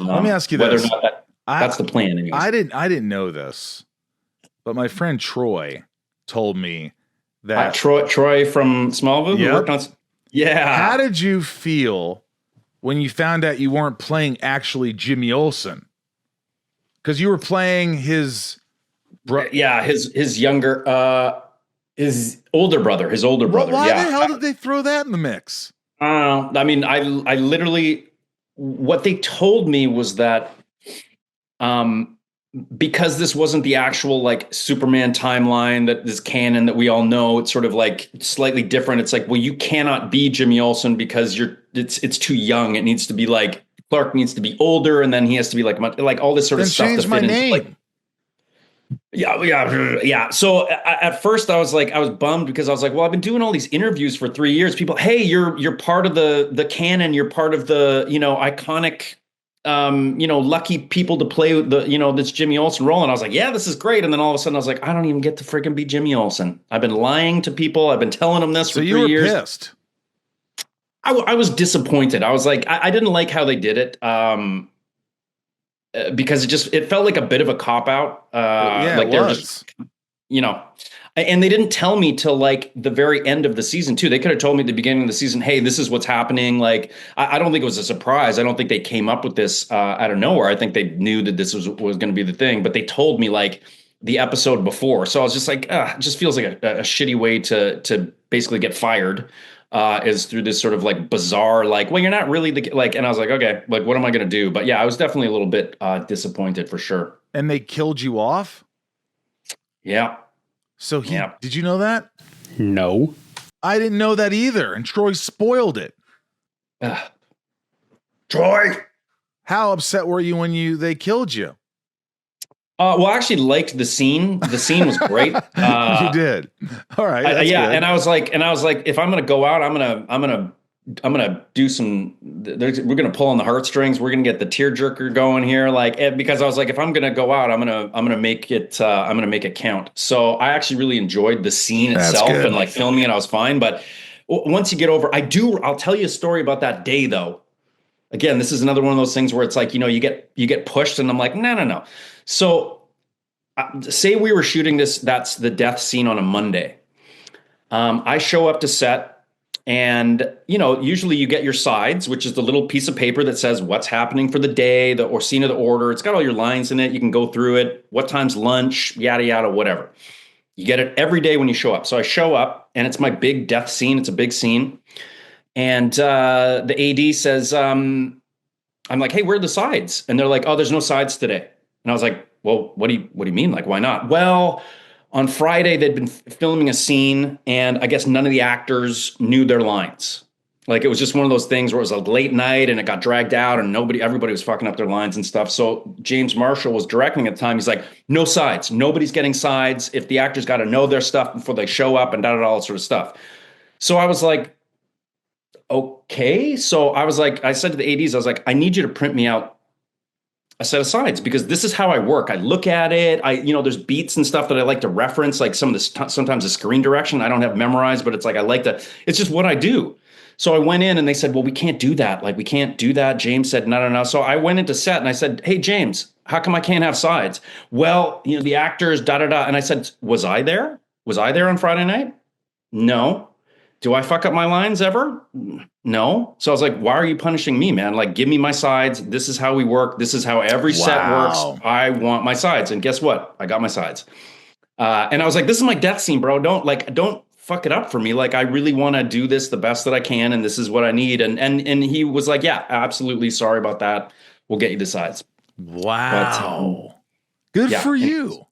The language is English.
Let me ask you whether this. or not that's the plan. Anyways. I didn't know this, but my friend Troy told me that Troy from Smallville, who worked on. Yeah. How did you feel when you found out you weren't playing actually Jimmy Olsen? Because you were playing his his younger his older brother. Why the hell did they throw that in the mix? I mean, I literally, what they told me was that because this wasn't the actual like Superman timeline that is canon that we all know, it's sort of like slightly different. It's like, well, you cannot be Jimmy Olsen because it's too young. It needs to be like Clark needs to be older, and then he has to be like all this sort of stuff. Change my name. Yeah. So at first I was bummed because I was like, well, I've been doing all these interviews for 3 years. People, hey, you're part of the canon. You're part of the, iconic, lucky people to play this Jimmy Olsen role. And I was like, yeah, this is great. And then all of a sudden I was like, I don't even get to freaking be Jimmy Olsen. I've been lying to people. I've been telling them this for 3 years. Pissed. I was disappointed. I was like, I didn't like how they did it. Because it felt like a bit of a cop out. Like they're just, and they didn't tell me till like the very end of the season too. They could have told me at the beginning of the season, hey, this is what's happening. Like, I don't think it was a surprise. I don't think they came up with this out of nowhere. I think they knew that this was going to be the thing, but they told me like the episode before. So I was just like, it just feels like a shitty way to basically get fired. Is through this sort of like bizarre, like, well, you're not really and I was like, okay, like, what am I going to do? But yeah, I was definitely a little bit disappointed for sure. And they killed you off? Yeah. So did you know that? No. I didn't know that either. And Troy spoiled it. Troy. How upset were you when they killed you? Well, I actually liked the scene. The scene was great. You did. All right. Yeah. Good. And I was like, if I'm going to go out, I'm going to do some, we're going to pull on the heartstrings. We're going to get the tearjerker going here. Because I was like, if I'm going to go out, I'm going to make it count. So I actually really enjoyed the scene itself and like filming it. I was fine. But once you get over, I'll tell you a story about that day though. Again, this is another one of those things where it's like, you get pushed and I'm like, no. So say we were shooting that's the death scene on a Monday. I show up to set and, usually you get your sides, which is the little piece of paper that says what's happening for the day, or scene of the order. It's got all your lines in it. You can go through it. What time's lunch, yada, yada, whatever. You get it every day when you show up. So I show up and it's my big death scene. It's a big scene. And the AD says, I'm like, hey, where are the sides? And they're like, oh, there's no sides today. And I was like, well, what do you mean? Like, why not? Well, on Friday, they'd been filming a scene and I guess none of the actors knew their lines. Like, it was just one of those things where it was a late night and it got dragged out and everybody was fucking up their lines and stuff. So James Marshall was directing at the time. He's like, no sides. Nobody's getting sides. If the actors got to know their stuff before they show up and all that sort of stuff. So I was like, okay. So I said to the ADs, I was like, I need you to print me out a set of sides because this is how I work. I look at it. There's beats and stuff that I like to reference, like sometimes the screen direction I don't have memorized, but it's like, it's just what I do. So I went in and they said, well, we can't do that. Like, we can't do that. James said, no. So I went into set and I said, hey, James, how come I can't have sides? Well, the actors, da-da-da. And I said, was I there? Was I there on Friday night? No. Do I fuck up my lines ever? No. So I was like, why are you punishing me, man? Like, give me my sides. This is how we work. This is how every set works. I want my sides. And guess what? I got my sides. And I was like, this is my death scene, bro. Don't fuck it up for me. Like, I really want to do this the best that I can. And this is what I need. And he was like, yeah, absolutely. Sorry about that. We'll get you the sides. Wow. Good for you.